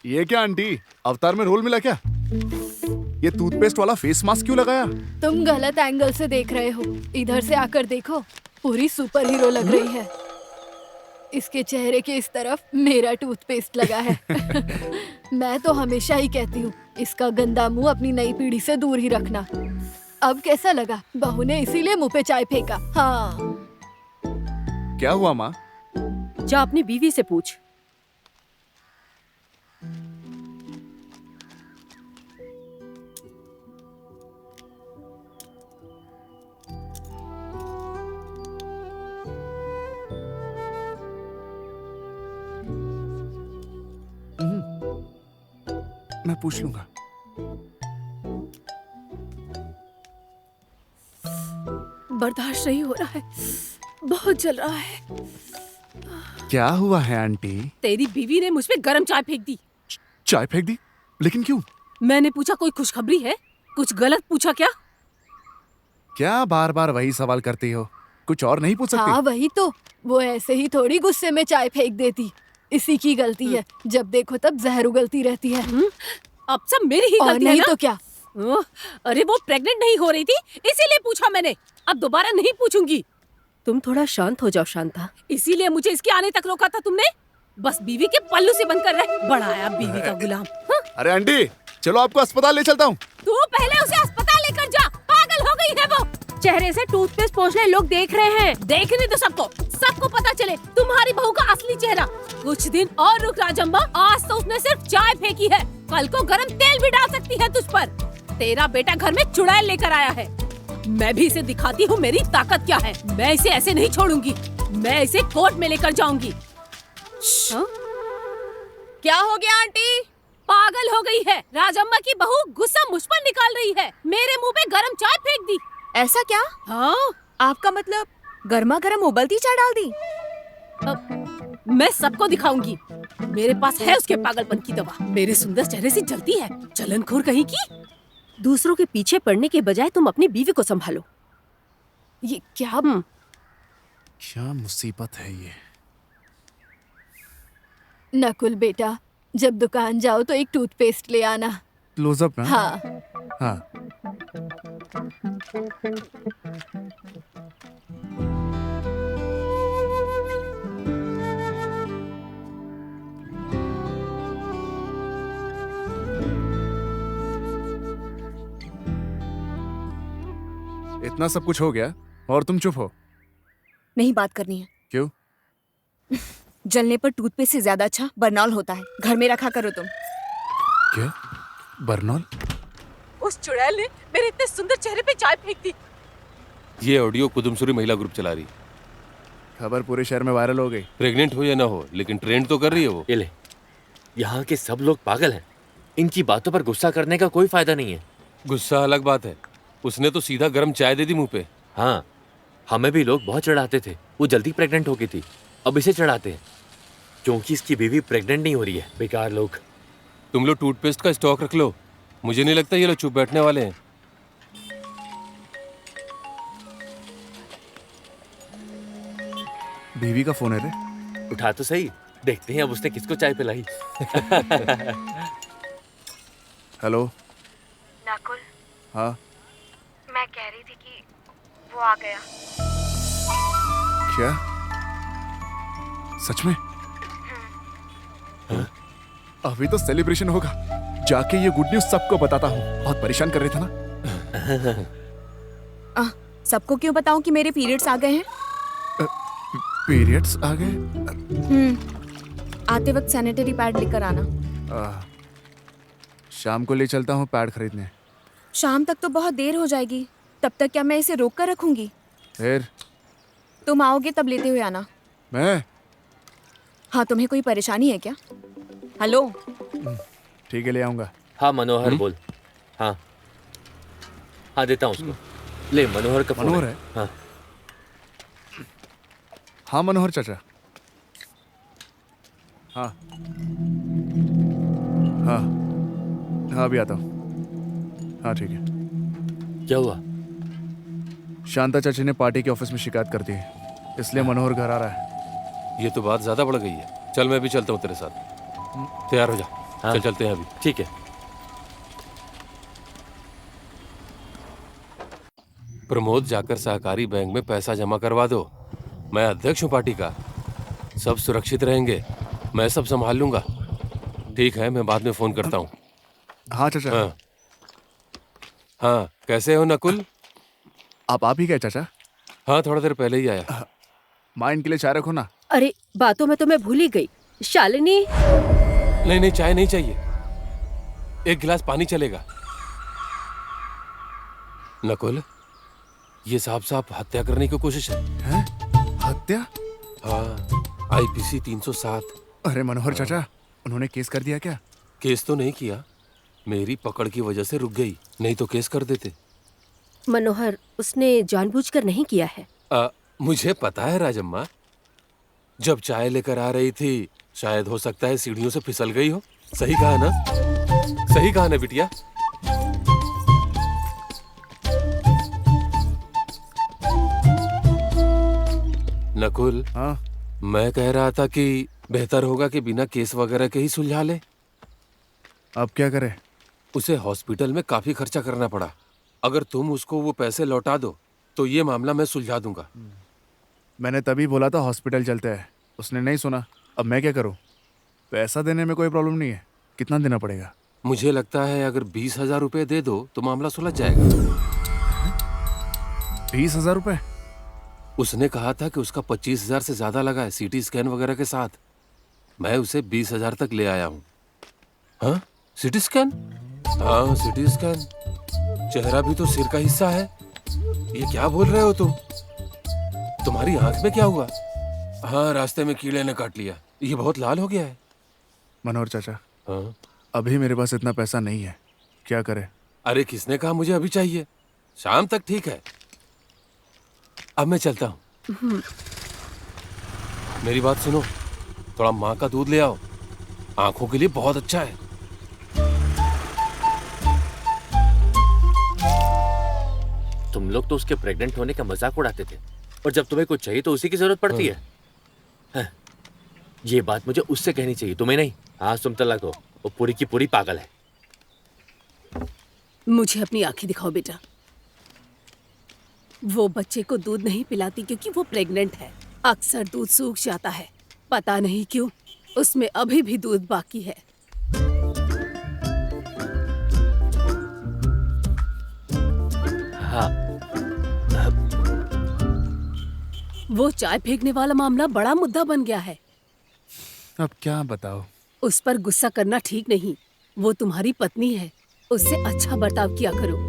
ये क्या आंटी, अवतार में रोल मिला क्या? ये टूथपेस्ट वाला फेस मास्क क्यों लगाया? तुम गलत एंगल से देख रहे हो। इधर से आकर देखो, पूरी सुपर हीरो लग रही है। इसके चेहरे के इस तरफ मेरा टूथपेस्ट लगा है। मैं तो हमेशा ही कहती हूँ, इसका गंदा मुंह अपनी नई पीढ़ी से दूर ही रखना। अब कैसा लगा? बहू ने इसीलिए मुंह पे चाय फेंका। हाँ। क्या हुआ माँ? जा अपनी बीवी से पूछ। मैं पूछ लूंगा। बर्दाश्त नहीं हो रहा है, बहुत जल रहा है। क्या हुआ है आंटी? तेरी बीवी ने मुझ पे गरम चाय फेंक दी। चाय फेंक दी? लेकिन क्यों? मैंने पूछा कोई खुशखबरी है? कुछ गलत पूछा क्या? क्या बार बार वही सवाल करती हो? कुछ और नहीं पूछ सकती? हाँ वही तो, वो ऐसे ही थोड़ी गुस्से में चाय फेंक देती। इसी की गलती है, जब देखो तब जहर उगलती रहती है। अब सब मेरी ही और गलती है नहीं ना? तो क्या? ओह, अरे वो प्रेग्नेंट नहीं हो रही थी, इसीलिए पूछा मैंने। अब दोबारा नहीं पूछूंगी। तुम थोड़ा शांत हो जाओ शांता। इसीलिए मुझे इसके आने तक रोका था तुमने। बस बीवी के पल्लू से बंद कर रहे, बड़ा आया बीवी का गुलाम। हाँ? अरे आंटी, चलो आपको अस्पताल ले चलता हूँ। तू पहले उसे अस्पताल लेकर जा, पागल हो गई है वो। चेहरे से टूथपेस्ट पोंछने लोग देख रहे हैं। देखने दो सबको पता चले तुम्हारी बहू का असली चेहरा। कुछ दिन और रुक राजम्मा, आज तो उसने सिर्फ चाय फेंकी है, कल को गरम तेल भी डाल सकती है तुझ पर। तेरा बेटा घर में चुड़ैल लेकर आया है, मैं भी इसे दिखाती हूँ मेरी ताकत क्या है। मैं इसे ऐसे नहीं छोड़ूंगी, मैं इसे कोर्ट में लेकर जाऊंगी। हाँ? क्या हो गया आंटी? पागल हो गई है, राजम्मा की बहू गुस्सा मुझ पर निकाल रही है। मेरे मुंह पे गरम चाय फेंक दी। ऐसा क्या? हाँ? आपका मतलब गर्मा गर्म उबलती चाय डाल दी? मैं सबको दिखाऊंगी, मेरे पास है उसके पागलपन की दवा। मेरे सुंदर चेहरे से जलती है, जलनखोर कहीं की। दूसरों के पीछे पड़ने के बजाय तुम अपनी बीवी को संभालो। ये क्या? क्या मुसीबत है ये? नकुल बेटा, जब दुकान जाओ तो एक टूथपेस्ट ले आना। क्लोजअप में? हाँ। हाँ। इतना सब कुछ हो गया और तुम चुप हो? नहीं बात करनी है। क्यों? जलने पर टूथपेस्ट से ज्यादा अच्छा बर्नॉल होता है, घर में रखा करो तुम। क्या? बर्नॉल? उस चुड़ैल ने मेरे इतने सुंदर चेहरे पे चाय फेंक दी। ये ऑडियो कुदुमसुरी महिला ग्रुप चला रही। खबर पूरे शहर में वायरल हो गई। प्रेग्नेंट हो या ना हो, लेकिन ट्रेंड तो कर रही है वो। ये ले, यहाँ के सब लोग पागल हैं। इनकी बातों पर गुस्सा करने का कोई फायदा नहीं है। गुस्सा अलग बात है, उसने तो सीधा गर्म चाय दे दी मुंह पे। हाँ, हमें भी लोग बहुत चढ़ाते थे। वो जल्दी प्रेग्नेंट हो गई थी, अब इसे चढ़ाते हैं क्योंकि इसकी बीवी प्रेग्नेंट नहीं हो रही है। बेकार लोग। तुम लोग टूथपेस्ट का स्टॉक रख लो, मुझे नहीं लगता ये लोग चुप बैठने वाले हैं। बीवी का फोन है रे। उठा तो सही, देखते हैं अब उसने किसको चाय पिलाई। हेलो। नकुल, हाँ? मैं कह रही थी कि वो आ गया। क्या? सच में? अभी तो सेलिब्रेशन होगा, जाके ये गुड न्यूज सबको बताता हूँ। बहुत परेशान कर रहे थे ना? सबको क्यों बताऊं कि मेरे पीरियड्स आ गए हैं? पीरियड्स आ गए? आते वक्त सैनिटरी पैड लेकर आना। शाम को ले चलता हूँ पैड खरीदने। शाम तक तो बहुत देर हो जाएगी, तब तक क्या मैं इसे रोक कर रखूंगी? फिर? तुम आओगे तब लेते हुए आना। मैं? हाँ, तुम्हें कोई परेशानी है क्या? हेलो। ठीक है, ले आऊंगा। हाँ मनोहर बोल। हाँ हाँ, देता हूँ उसको। ले, मनोहर का फोन मनोहर है? हाँ हाँ मनोहर चाचा। हाँ हाँ हाँ, अभी आता हूँ। हाँ ठीक है। क्या हुआ? शांता चाची ने पार्टी के ऑफिस में शिकायत कर दी है, इसलिए मनोहर घर आ रहा है। ये तो बात ज्यादा बढ़ गई है। चल मैं भी चलता हूँ तेरे साथ, तैयार हो जा। हाँ। चल चलते हैं अभी। ठीक है। प्रमोद, जाकर सहकारी बैंक में पैसा जमा करवा दो। मैं अध्यक्ष हूँ पार्टी का। सब सुरक्षित रहेंगे, मैं सब संभाल लूंगा। ठीक है, मैं बाद में फोन करता हूँ। हाँ चाचा। हाँ हाँ, कैसे हो नकुल? आप ही गए चाचा? हाँ, थोड़ा देर पहले ही आया। माँ इनके लिए चाय रखो ना। अरे बातों में तो मैं भूल ही गई। शालिनी, नहीं नहीं, चाय नहीं चाहिए, एक गिलास पानी चलेगा। नकुल, ये साफ साफ हत्या करने की कोशिश है। हैं? हत्या? हाँ, आईपीसी 307। अरे मनोहर चाचा, उन्होंने केस कर दिया क्या? केस तो नहीं किया, मेरी पकड़ की वजह से रुक गई, नहीं तो केस कर देते। मनोहर, उसने जानबूझकर नहीं किया है। मुझे पता है राजम्मा, जब चाय लेकर आ रही थी शायद हो सकता है सीढ़ियों से फिसल गई हो। सही कहा ना? सही कहा ना बिटिया? नकुल, हाँ मैं कह रहा था कि बेहतर होगा कि बिना केस वगैरह के ही सुलझा ले। अब क्या करें? उसे हॉस्पिटल में काफी खर्चा करना पड़ा। अगर तुम उसको वो पैसे लौटा दो तो ये मामला मैं सुलझा दूंगा। मैंने तभी बोला था हॉस्पिटल चलते हैं, उसने नहीं सुना। अब मैं क्या करूं? पैसा देने में कोई प्रॉब्लम नहीं है, कितना देना पड़ेगा? मुझे लगता है अगर 20,000 रुपए दे दो तो मामला सुलझ जाएगा। 20,000 रुपए? उसने कहा था कि उसका 25,000 से ज्यादा लगा है सीटी स्कैन वगैरह के साथ। मैं उसे 20,000 तक ले आया हूँ। हाँ, सीटी स्कैन? हाँ, सीटी स्कैन। चेहरा भी तो सिर का हिस्सा है। ये क्या बोल रहे हो तुम? तुम्हारी आंख में क्या हुआ? हाँ, रास्ते में कीड़े ने काट लिया, ये बहुत लाल हो गया है। मनोहर चाचा, हाँ? अभी मेरे पास इतना पैसा नहीं है, क्या करें? अरे किसने कहा मुझे अभी चाहिए? शाम तक ठीक है। अब मैं चलता हूँ। मेरी बात सुनो, थोड़ा माँ का दूध ले आओ, आंखों के लिए बहुत अच्छा है। तुम लोग तो उसके प्रेग्नेंट होने का मजाक उड़ाते थे, और जब तुम्हें कुछ चाहिए तो उसी की जरूरत पड़ती है। हाँ, ये बात मुझे उससे कहनी चाहिए, तुम्हें नहीं। आज तुम तलाक हो, वो पूरी की पूरी पागल है। मुझे अपनी आंखें दिखाओ बेटा। वो बच्चे को दूध नहीं पिलाती क्योंकि वो प्रेग्नेंट है। अक्सर दूध सूख जाता है, पता नहीं क्यों उसमें अभी भी दूध बाकी है। हाँ, वो चाय फेंकने वाला मामला बड़ा मुद्दा बन गया है। अब क्या बताओ? उस पर गुस्सा करना ठीक नहीं। वो तुम्हारी पत्नी है, उससे अच्छा बर्ताव किया करो।